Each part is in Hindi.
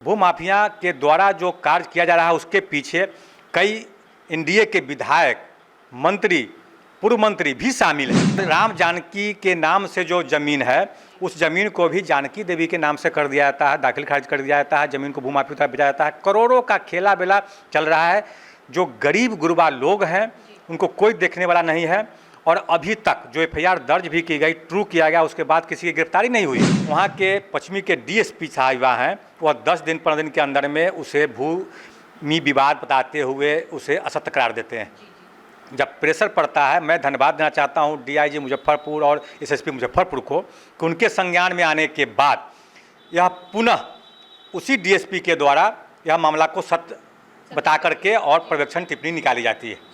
भूमाफिया के द्वारा जो कार्य किया जा रहा है उसके पीछे कई एनडीए के विधायक, मंत्री, पूर्व मंत्री भी शामिल हैं। राम जानकी के नाम से जो ज़मीन है उस ज़मीन को भी जानकी देवी के नाम से कर दिया जाता है, दाखिल खारिज कर दिया जाता है, ज़मीन को भूमाफिया तक बेचा जाता है। करोड़ों का खेला बेला चल रहा है। जो गरीब गुरबा लोग हैं उनको कोई देखने वाला नहीं है। और अभी तक जो एफआईआर दर्ज भी की गई, ट्रू किया गया, उसके बाद किसी की गिरफ्तारी नहीं हुई। वहाँ के पश्चिमी के डीएसपी साहिबा हैं, वह 10 दिन 15 दिन के अंदर में उसे भूमि विवाद बताते हुए उसे असत्य करार देते हैं। जब प्रेशर पड़ता है, मैं धन्यवाद देना चाहता हूँ डीआईजी मुजफ्फरपुर और एसएसपी मुजफ्फरपुर को कि उनके संज्ञान में आने के बाद यह पुनः उसी डीएसपी के द्वारा यह मामला को सत्य बता करके और पर्यवेक्षण टिप्पणी निकाली जाती है।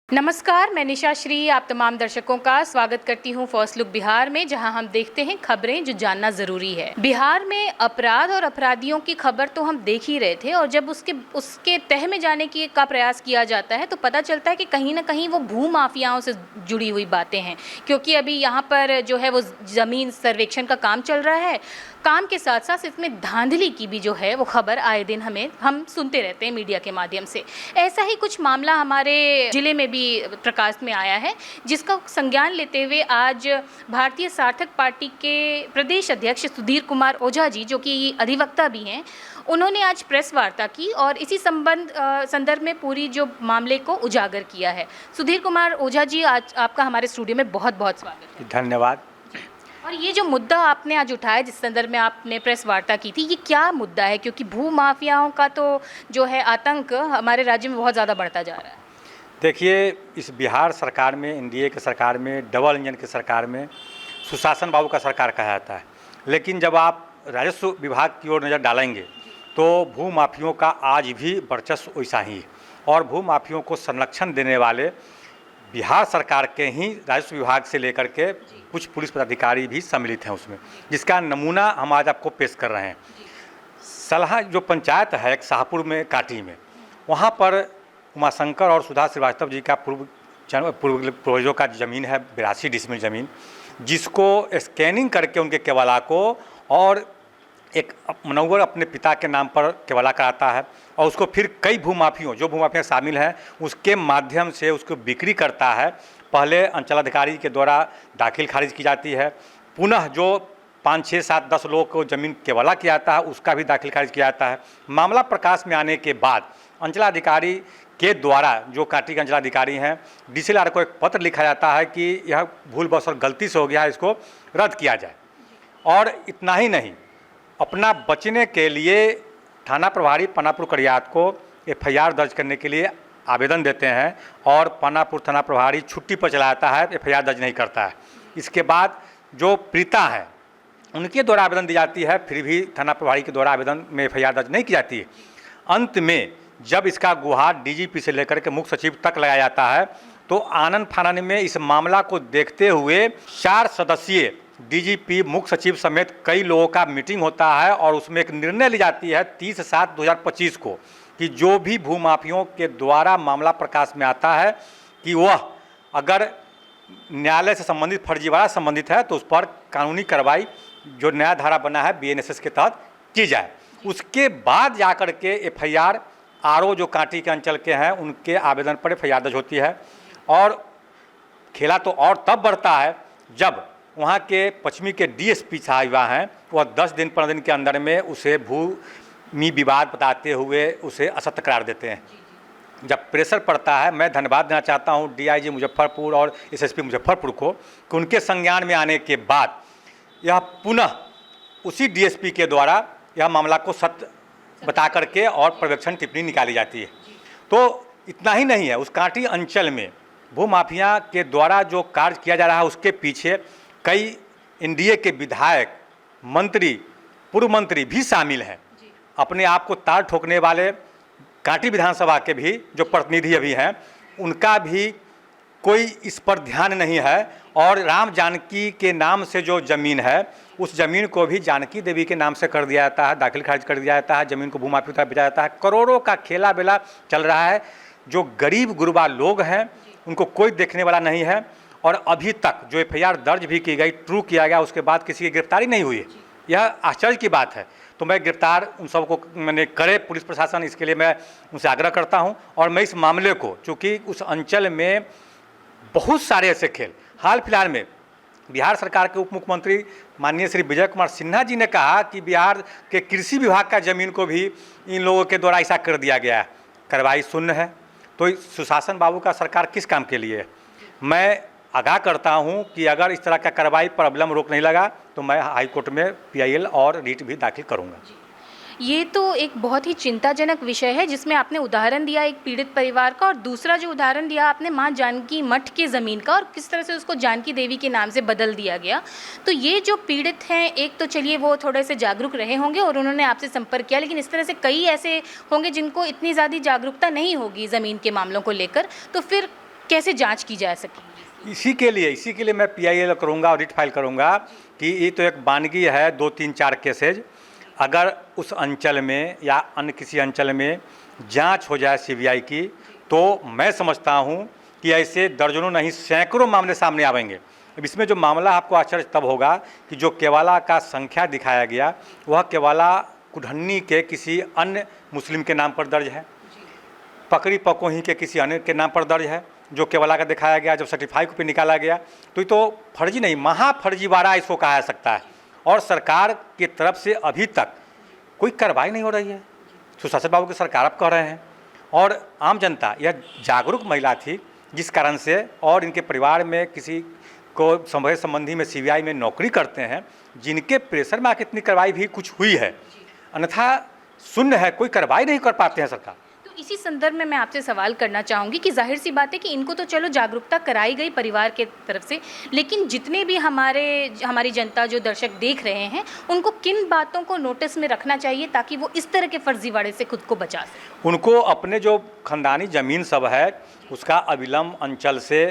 नमस्कार, मैं निशा श्री आप तमाम दर्शकों का स्वागत करती हूं फर्स्ट लुक बिहार में, जहां हम देखते हैं खबरें जो जानना ज़रूरी है। बिहार में अपराध और अपराधियों की खबर तो हम देख ही रहे थे, और जब उसके तह में जाने का प्रयास किया जाता है तो पता चलता है कि कहीं ना कहीं वो भू माफियाओं से जुड़ी हुई बातें हैं। क्योंकि अभी यहाँ पर जो है वो ज़मीन सर्वेक्षण का काम चल रहा है। काम के साथ साथ इसमें धांधली की भी जो है वो खबर आए दिन हम सुनते रहते हैं मीडिया के माध्यम से। ऐसा ही कुछ मामला हमारे ज़िले में भी प्रकाश में आया है, जिसका संज्ञान लेते हुए आज भारतीय सार्थक पार्टी के प्रदेश अध्यक्ष सुधीर कुमार ओझा जी, जो कि अधिवक्ता भी हैं, उन्होंने आज प्रेस वार्ता की और इसी संदर्भ में पूरी जो मामले को उजागर किया है। सुधीर कुमार ओझा जी, आज आपका हमारे स्टूडियो में बहुत बहुत स्वागत है। धन्यवाद। और ये जो मुद्दा आपने आज उठाया, जिस संदर्भ में आपने प्रेस वार्ता की थी, ये क्या मुद्दा है? क्योंकि भू माफियाओं का तो जो है आतंक हमारे राज्य में बहुत ज़्यादा बढ़ता जा रहा है। देखिए, इस बिहार सरकार में, एनडीए की सरकार में, डबल इंजन की सरकार में सुशासन बाबू का सरकार कहा जाता है। लेकिन जब आप राजस्व विभाग की ओर नज़र डालेंगे तो भू माफियों का आज भी वर्चस्व वैसा ही है। और भू माफियों को संरक्षण देने वाले बिहार सरकार के ही राजस्व विभाग से लेकर के कुछ पुलिस पदाधिकारी भी सम्मिलित हैं उसमें, जिसका नमूना हम आज आपको पेश कर रहे हैं। सलहा जो पंचायत है एक शाहपुर में काटी में, वहाँ पर उमाशंकर और सुधा श्रीवास्तव जी का पूर्वजों का ज़मीन है, 82 डिसमिल ज़मीन, जिसको स्कैनिंग करके उनके केवला को और एक मनोवर अपने पिता के नाम पर केवला कराता है और उसको फिर कई भूमाफियों, जो भूमाफिया शामिल हैं, उसके माध्यम से उसको बिक्री करता है। पहले अंचलाधिकारी के द्वारा दाखिल खारिज की जाती है, पुनः जो 5, 6, 7, 10 लोगों को ज़मीन केवला किया जाता है उसका भी दाखिल खारिज किया जाता है। मामला प्रकाश में आने के बाद अंचलाधिकारी के द्वारा, जो काटी के अंचलाधिकारी हैं, डीसीएलआर को एक पत्र लिखा जाता है कि यह भूलवश और गलती से हो गया है, इसको रद्द किया जाए। और इतना ही नहीं, अपना बचने के लिए थाना प्रभारी पानापुर कड़ियात को एफआईआर दर्ज करने के लिए आवेदन देते हैं और पानापुर थाना प्रभारी छुट्टी पर चला जाता है, एफआईआर दर्ज नहीं करता है। इसके बाद जो पीड़िता है उनके द्वारा आवेदन दी जाती है, फिर भी थाना प्रभारी के द्वारा आवेदन में एफआईआर दर्ज नहीं की जाती है। अंत में जब इसका गुहार डीजीपी से लेकर के मुख्य सचिव तक लगाया जाता है तो आनन फानन में इस मामला को देखते हुए 4 सदस्यीय डीजीपी, मुख्य सचिव समेत कई लोगों का मीटिंग होता है और उसमें एक निर्णय ली जाती है 30/7/2025 को कि जो भी भूमाफियों के द्वारा मामला प्रकाश में आता है कि वह अगर न्यायालय से संबंधित फर्जीवाड़ा संबंधित है तो उस पर कानूनी कार्रवाई, जो नया धारा बना है बीएनएसएस के तहत, की जाए। उसके बाद जाकर के एफआईआर आरओ जो कांटी के अंचल के हैं उनके आवेदन पर एफआईआर दर्ज होती है। और खेला तो और तब बढ़ता है जब वहाँ के पश्चिमी के डीएसपी साहिबा हैं, वह 10 दिन 15 दिन के अंदर में उसे भूमि विवाद बताते हुए उसे असत्य करार देते हैं। जब प्रेशर पड़ता है, मैं धन्यवाद देना चाहता हूँ डीआईजी मुजफ्फरपुर और एसएसपी मुजफ्फरपुर को कि उनके संज्ञान में आने के बाद यह पुनः उसी डीएसपी के द्वारा यह मामला को सत्य बता करके और पर्यवेक्षण टिप्पणी निकाली जाती है। तो इतना ही नहीं है, उस कांटी अंचल में भूमाफिया के द्वारा जो कार्य किया जा रहा है उसके पीछे कई एनडीए के विधायक, मंत्री, पूर्व मंत्री भी शामिल हैं। अपने आप को ताल ठोकने वाले कांटी विधानसभा के भी जो प्रतिनिधि अभी हैं उनका भी कोई इस पर ध्यान नहीं है। और राम जानकी के नाम से जो ज़मीन है उस ज़मीन को भी जानकी देवी के नाम से कर दिया जाता है, दाखिल खारिज कर दिया जाता है, ज़मीन को भूमाफिया तक भेजा जाता है। करोड़ों का खेला बेला चल रहा है। जो गरीब गुरबा लोग हैं उनको कोई देखने वाला नहीं है। और अभी तक जो एफआईआर दर्ज भी की गई, ट्रू किया गया, उसके बाद किसी की गिरफ्तारी नहीं हुई है। यह आश्चर्य की बात है। तो मैं गिरफ्तार उन सबको मैंने करे पुलिस प्रशासन, इसके लिए मैं उनसे आग्रह करता हूं। और मैं इस मामले को, चूँकि उस अंचल में बहुत सारे ऐसे खेल, हाल फिलहाल में बिहार सरकार के उप मुख्यमंत्री माननीय श्री विजय कुमार सिन्हा जी ने कहा कि बिहार के कृषि विभाग का ज़मीन को भी इन लोगों के द्वारा ऐसा कर दिया गया है। कार्रवाई शून्य है। तो सुशासन बाबू का सरकार किस काम के लिए है? मैं आगाह करता हूं कि अगर इस तरह का कार्रवाई पर अविलंब रोक नहीं लगा तो मैं हाईकोर्ट में पीआईएल और रिट भी दाखिल करूंगा। ये तो एक बहुत ही चिंताजनक विषय है, जिसमें आपने उदाहरण दिया एक पीड़ित परिवार का, और दूसरा जो उदाहरण दिया आपने मां जानकी मठ की ज़मीन का, और किस तरह से उसको जानकी देवी के नाम से बदल दिया गया। तो ये जो पीड़ित हैं, एक तो चलिए वो थोड़े से जागरूक रहे होंगे और उन्होंने आपसे संपर्क किया, लेकिन इस तरह से कई ऐसे होंगे जिनको इतनी ज़्यादा जागरूकता नहीं होगी ज़मीन के मामलों को लेकर, तो फिर कैसे जाँच की जा सकेगी? इसी के लिए मैं पीआईएल करूंगा और रिट फाइल करूंगा कि ये तो एक वानगी है, 2, 3, 4 केसेज। अगर उस अंचल में या अन्य किसी अंचल में जांच हो जाए सीबीआई की, तो मैं समझता हूं कि ऐसे दर्जनों नहीं सैकड़ों मामले सामने आवेंगे। अब इसमें जो मामला आपको आश्चर्य तब होगा कि जो केवाला का संख्या दिखाया गया वह केवाला कुढ़न्नी के किसी अन्य मुस्लिम के नाम पर दर्ज है, पकड़ी पकोही के किसी अन्य के नाम पर दर्ज है। जो केवला का दिखाया गया, जब सर्टिफाई कॉपी निकाला गया तो ये तो फर्जी नहीं, महाफर्जीवाड़ा इसको कहा जा सकता है। और सरकार की तरफ से अभी तक कोई कार्रवाई नहीं हो रही है। सुशासन बाबू की सरकार आप कह रहे हैं, और आम जनता यह जागरूक महिला थी जिस कारण से, और इनके परिवार में किसी को संभव संबंधी में सीबीआई में नौकरी करते हैं, जिनके प्रेशर में आके इतनी कार्रवाई भी कुछ हुई है, अन्यथा शून्य है, कोई कार्रवाई नहीं कर पाते हैं सरकार। इसी संदर्भ में मैं आपसे सवाल करना चाहूँगी कि जाहिर सी बात है कि इनको तो चलो जागरूकता कराई गई परिवार के तरफ से, लेकिन जितने भी हमारी जनता जो दर्शक देख रहे हैं, उनको किन बातों को नोटिस में रखना चाहिए ताकि वो इस तरह के फर्जीवाड़े से खुद को बचा सकें? उनको अपने जो खानदानी ज़मीन सब है उसका अविलंब अंचल से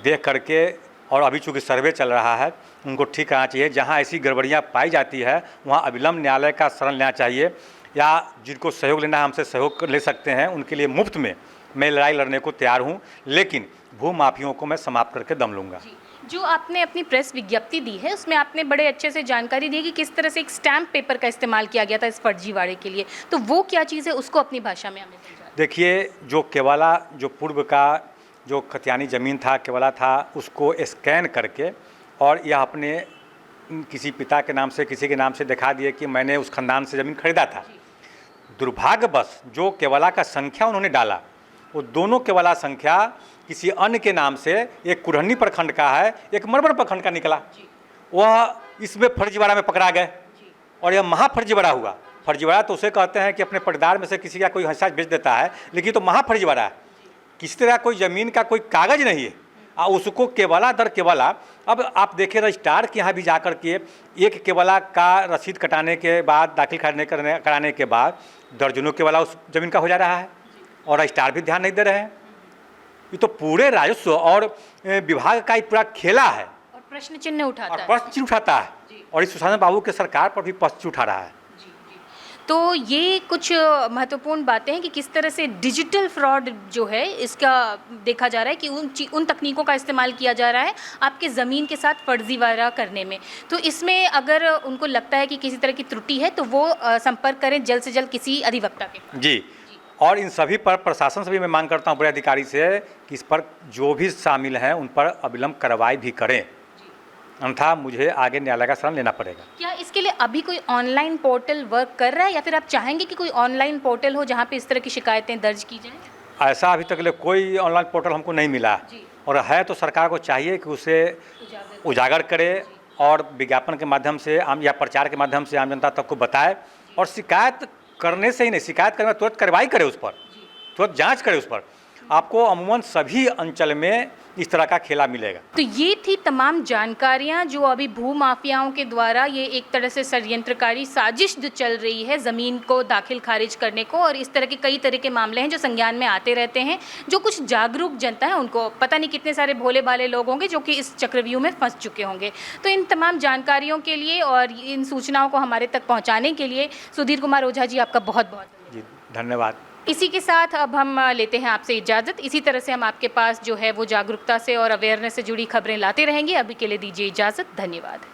देख करके, और अभी चूँकि सर्वे चल रहा है, उनको ठीक करना चाहिए। जहाँ ऐसी गड़बड़ियाँ पाई जाती है वहाँ अविलंब न्यायालय का शरण लेना चाहिए, या जिनको सहयोग लेना है हमसे सहयोग ले सकते हैं। उनके लिए मुफ्त में मैं लड़ाई लड़ने को तैयार हूं, लेकिन भू माफियों को मैं समाप्त करके दम लूँगा। जो आपने अपनी प्रेस विज्ञप्ति दी है उसमें आपने बड़े अच्छे से जानकारी दी कि किस तरह से एक स्टैम्प पेपर का इस्तेमाल किया गया था इस फर्जीवाड़े के लिए, तो वो क्या चीज़ है उसको अपनी भाषा में हमें समझाइए। देखिए, जो केवाला जो पूर्व का जो खतियानी ज़मीन था, केवाला था, उसको स्कैन करके और यह अपने किसी पिता के नाम से किसी के नाम से दिखा दिए कि मैंने उस खानदान से ज़मीन खरीदा था। दुर्भाग्यवश जो केवाला का संख्या उन्होंने डाला, वो दोनों केवाला संख्या किसी अन्य के नाम से, एक कुढ़न्नी प्रखंड का है, एक मरबर प्रखंड का निकला। वह इसमें फर्जीवाड़ा में पकड़ा गए और यह महाफर्जीवाड़ा हुआ। फर्जीवाड़ा तो उसे कहते हैं कि अपने पट्टेदार में से किसी का कोई हिस्सा बेच देता है, लेकिन तो महाफर्जीवाड़ा है। किसी तरह कोई ज़मीन का कोई कागज़ नहीं है, उसको केवाला दर केवाला। अब आप देखें रजिस्ट्रार के यहाँ भी जाकर के एक केवाला का रसीद कटाने के बाद, दाखिल कराने के बाद दर्जनों केवाला उस ज़मीन का हो जा रहा है, और रजिस्ट्रार भी ध्यान नहीं दे रहे हैं। ये तो पूरे राजस्व और विभाग का ही पूरा खेला है, और प्रश्न चिन्ह उठाता है, और इस सुशासन बाबू के सरकार पर भी प्रश्न उठा रहा है। तो ये कुछ महत्वपूर्ण बातें हैं कि किस तरह से डिजिटल फ्रॉड जो है इसका देखा जा रहा है कि उन तकनीकों का इस्तेमाल किया जा रहा है आपके ज़मीन के साथ फर्जीवाड़ा करने में। तो इसमें अगर उनको लगता है कि किसी तरह की त्रुटि है तो वो संपर्क करें जल्द से जल्द किसी अधिवक्ता के। जी, और इन सभी पर प्रशासन से भी मैं मांग करता हूँ, बड़े अधिकारी से, कि इस पर जो भी शामिल हैं उन पर अविलंब कार्रवाई भी करें, अन्यथा मुझे आगे न्यायालय का शरण लेना पड़ेगा। क्या इसके लिए अभी कोई ऑनलाइन पोर्टल वर्क कर रहा है, या फिर आप चाहेंगे कि कोई ऑनलाइन पोर्टल हो जहां पे इस तरह की शिकायतें दर्ज की जाएं? ऐसा अभी तक ले कोई ऑनलाइन पोर्टल हमको नहीं मिला, और है तो सरकार को चाहिए कि उसे उजागर करे और विज्ञापन के माध्यम से आम या प्रचार के माध्यम से आम जनता तक को बताए, और शिकायत करने से ही नहीं, शिकायत करने में तुरंत कार्रवाई करे, उस पर तुरंत जाँच करे उस पर। आपको अमूमन सभी अंचल में इस तरह का खेला मिलेगा। तो ये थी तमाम जानकारियां जो अभी भू माफियाओं के द्वारा ये एक तरह से षड्यंत्रकारी साजिश जो चल रही है ज़मीन को दाखिल खारिज करने को, और इस तरह के कई तरह के मामले हैं जो संज्ञान में आते रहते हैं। जो कुछ जागरूक जनता है उनको पता नहीं कितने सारे भोले भाले लोग होंगे जो कि इस चक्रव्यूह में फंस चुके होंगे। तो इन तमाम जानकारियों के लिए और इन सूचनाओं को हमारे तक पहुँचाने के लिए सुधीर कुमार ओझा जी आपका बहुत बहुत जी धन्यवाद। इसी के साथ अब हम लेते हैं आपसे इजाज़त। इसी तरह से हम आपके पास जो है वो जागरूकता से और अवेयरनेस से जुड़ी खबरें लाते रहेंगे। अभी के लिए दीजिए इजाज़त। धन्यवाद।